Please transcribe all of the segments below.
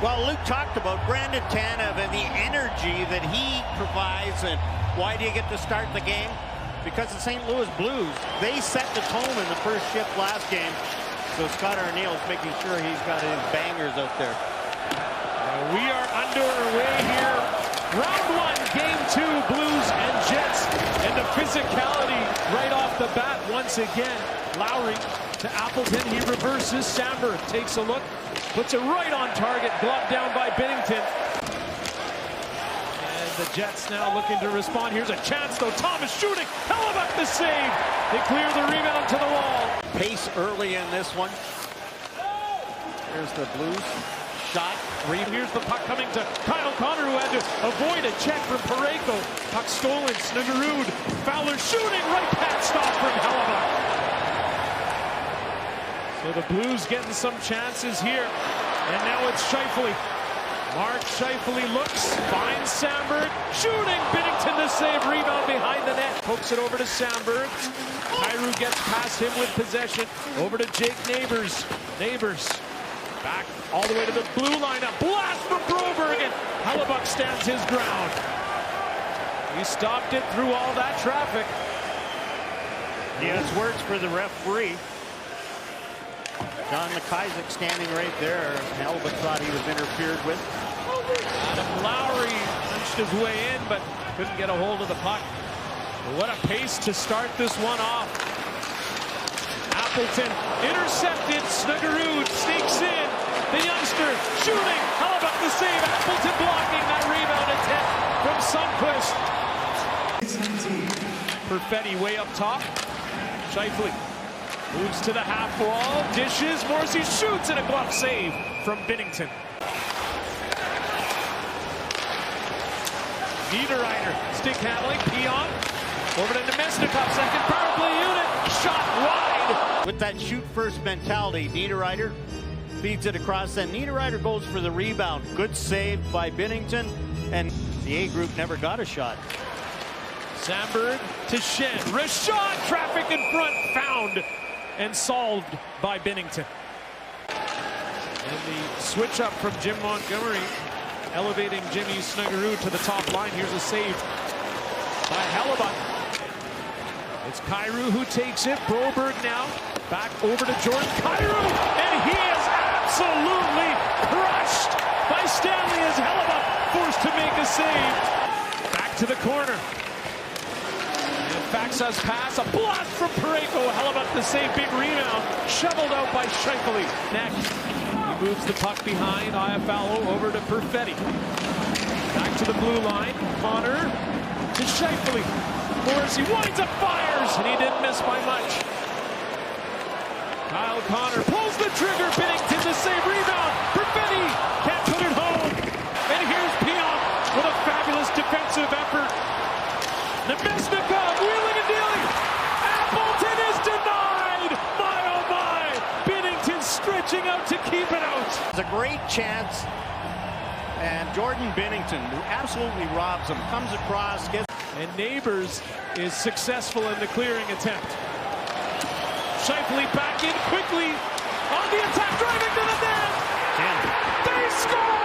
Well, Luke talked about Brandon Tanev and the energy that he provides. And why do you get to start the game? Because the St. Louis Blues, they set the tone in the first shift last game. So Scott Arniel's making sure he's got his bangers out there. We are underway here. Round one, game two, Blues and Jets. And the physicality right off the bat once again. Lowry to Appleton, he reverses. Samberg takes a look, puts it right on target, gloved down by Binnington. And the Jets now looking to respond. Here's a chance though, Thomas shooting, Hellebuyck the save. They clear the rebound to the wall. Pace early in this one. Here's the Blues. Shot. Here's the puck coming to Kyle Connor, who had to avoid a check from Parayko. Puck stolen, Snuggerud. Fowler shooting, right pad stop from Hellebuyck. So the Blues getting some chances here. And now it's Scheifele. Mark Scheifele looks, finds Samberg, shooting, Binnington the save, rebound behind the net. Pokes it over to Samberg. Kyrou gets past him with possession. Over to Jake Neighbors. Neighbors back all the way to the blue line. A blast from Broberg, and Hellebuyck stands his ground. He stopped it through all that traffic. Yeah, it's words for the referee. John McIsaac standing right there. Hellebuyck thought he was interfered with. Adam Lowry punched his way in, but couldn't get a hold of the puck. What a pace to start this one off. Appleton intercepted. Snuggerud sneaks in. The youngster shooting. Hellebuyck the save. Appleton blocking that rebound attempt from Sundqvist. Perfetti way up top. Scheifele moves to the half wall. Dishes. Morrissey shoots, and a glove save from Binnington. Niederreiter stick handling. Pion over to Nemesnikov. Second power play unit. Shot wide. With that shoot first mentality, Niederreiter feeds it across, and Niederreiter goes for the rebound. Good save by Binnington, and the A group never got a shot. Samberg to Schenn. Rashad, traffic in front, found and solved by Binnington. And the switch up from Jim Montgomery, elevating Jimmy Snuggerud to the top line. Here's a save by Hellebuyck. It's Kyrou who takes it. Broberg now back over to Jordan Kyrou, and he is absolutely crushed by Stanley as Hellebuyck forced to make a save. Back to the corner. And Faxa's pass, a blast from Parayko. Hellebuyck the save, big rebound, shoveled out by Scheifele. Next, he moves the puck behind. Iafallo over to Perfetti. Back to the blue line. Connor to Scheifele. Morrissey winds up, fires, and he didn't miss by much. Kyle Connor pulls the trigger. Binnington the save, rebound. Perfetti can't put it home. And here's Pion with a fabulous defensive effort. Nemesnikov wheeling and dealing. Appleton is denied. My oh my. Binnington stretching out to keep it out. It's a great chance. And Jordan Binnington, who absolutely robs him, comes across, gets. And Neighbors is successful in the clearing attempt. Scheifele back in quickly on the attack, driving to the net. They score!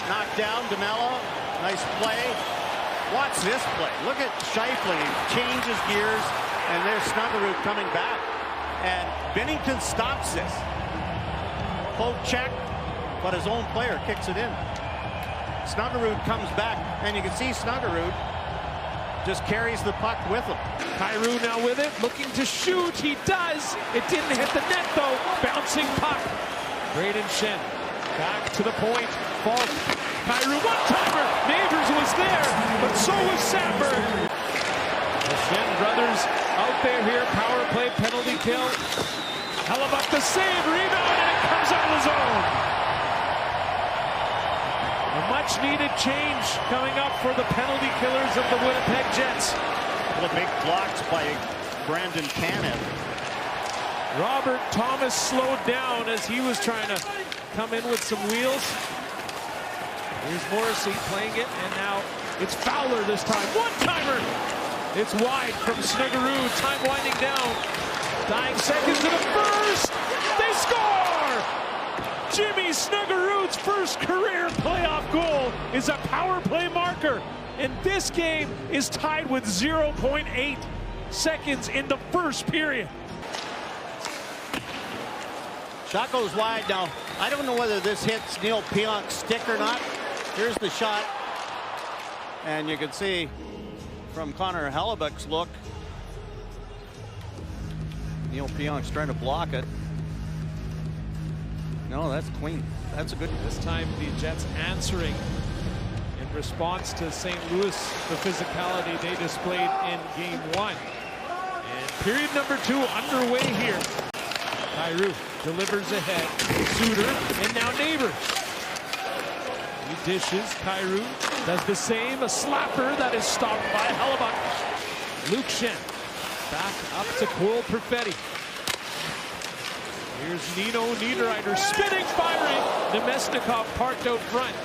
Knocked down, DeMello. Nice play. Watch this play. Look at Scheifele. Changes gears, and there's Snuggerud coming back. And Binnington stops this. Poke check, but his own player kicks it in. Snuggerud comes back, and you can see Snuggerud just carries the puck with him. Kyrou now with it, looking to shoot. He does. It didn't hit the net, though. Bouncing puck. Braden Schenn back to the point. Falk. Kyrou, one-timer. Neighbors was there, but so was Samberg. The Schenn brothers out there here. Power play, penalty kill. Hellebuyck the save, rebound, and it comes out of the zone. A much-needed change coming up for the penalty killers of the Winnipeg Jets. Couple of big blocks by Brandon Tanev. Robert Thomas slowed down as he was trying to come in with some wheels. Here's Morrissey playing it, and now it's Fowler this time. One-timer! It's wide from Snuggerud. Time winding down. Dying seconds to the first. They score! Jimmy Snuggerud's first career playoff goal is a power play marker. And this game is tied with 0.8 seconds in the first period. Shot goes wide now. I don't know whether this hits Neil Pionk's stick or not. Here's the shot. And you can see from Connor Hellebuck's look, Neil Pionk's trying to block it. No, that's clean. That's a good. This time the Jets answering in response to St. Louis, the physicality they displayed in game 1. And period number 2 underway here. Kyrou delivers ahead. Suter and now Neighbors. He dishes. Kyrou does the same. A slapper that is stopped by Hellebuck. Luke Schenn back up to Cole Perfetti. Here's Nino Niederreiter spinning, firing. Nemesnikov parked out front.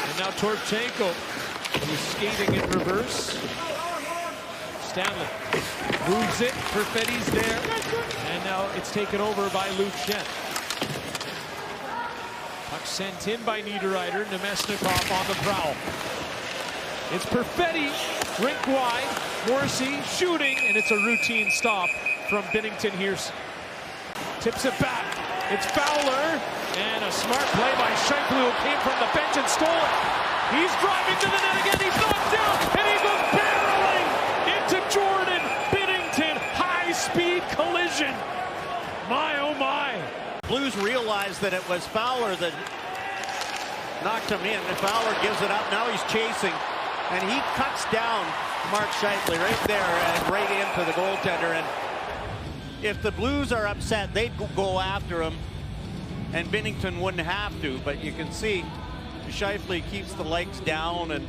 And now Torchenko, who's skating in reverse. Stanley moves it. Perfetti's there. And now it's taken over by Luke Schenn. Puck sent in by Niederreiter. Nemesnikov on the prowl. It's Perfetti, rink wide. Morrissey shooting, and it's a routine stop from Binnington here. Tips it back. It's Fowler, and a smart play by Scheifele, who came from the bench and stole it. He's driving to the net again. He's knocked down, and he goes barreling into Jordan Binnington. High-speed collision. My, oh my. Blues realized that it was Fowler that knocked him in. And Fowler gives it up. Now he's chasing, and he cuts down Mark Scheifele right there and right into the goaltender. And if the Blues are upset, they'd go after him, and Binnington wouldn't have to. But you can see Scheifele keeps the legs down and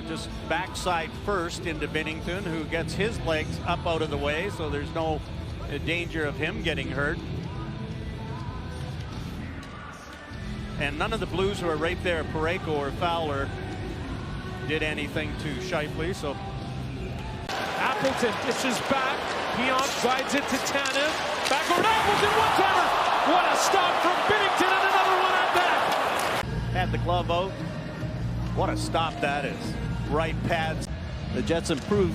just backside first into Binnington, who gets his legs up out of the way, so there's no danger of him getting hurt. And none of the Blues who are right there, Parayko or Fowler, did anything to Scheifele. So Appleton dishes back. Pionk guides it to Tanev. Back over to Appleton, one-timer. What a stop from Binnington, and another one at that. Had the glove out. What a stop that is. Right pads. The Jets improve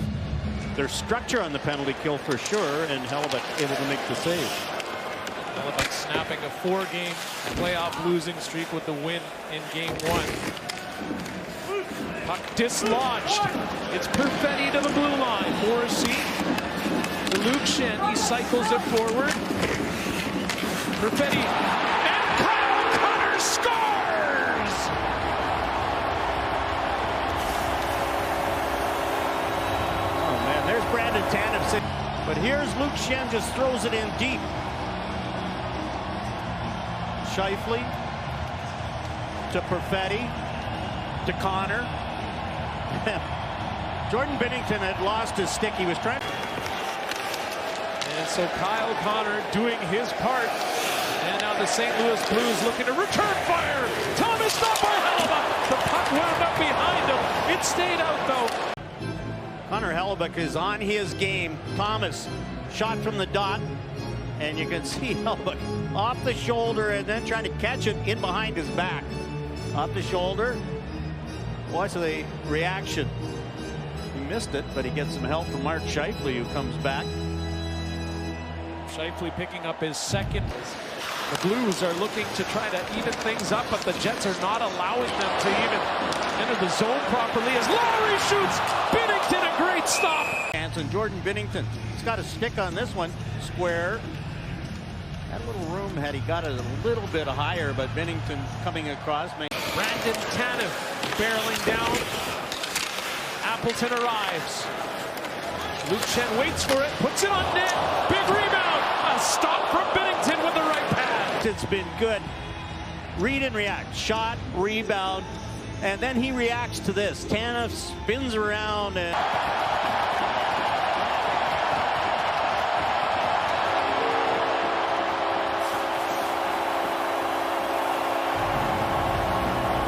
their structure on the penalty kill for sure, and Hellebuck able to make the save. Hellebuck snapping a 4-game playoff losing streak with the win in game 1. Puck dislodged. It's Perfetti to the blue line. Morrissey to Luke Schenn. He cycles it forward. Perfetti. And Kyle Connor scores! Oh man, there's Brandon Tanev. But here's Luke Schenn, just throws it in deep. Scheifele to Perfetti to Connor. Jordan Binnington had lost his stick. He was trying. And so Kyle Connor doing his part. And now the St. Louis Blues looking to return fire. Thomas stopped by Hellebuck. The puck wound up behind him. It stayed out though. Connor Hellebuck is on his game. Thomas shot from the dot. And you can see Hellebuck off the shoulder and then trying to catch it in behind his back. Off the shoulder. Watch the reaction. He missed it, but he gets some help from Mark Scheifele, who comes back. Scheifele picking up his second. The Blues are looking to try to even things up, but the Jets are not allowing them to even enter the zone properly as Lowry shoots. Binnington, a great stop. And Jordan Binnington, he's got a stick on this one. Square. Had a little room had he got it a little bit higher, but Binnington coming across. Brandon Tanev barreling down. Appleton arrives. Luke Schenn waits for it, puts it on net. Big rebound. A stop from Binnington with the right pass. It's been good. Read and react. Shot, rebound, and then he reacts to this. Tanev spins around and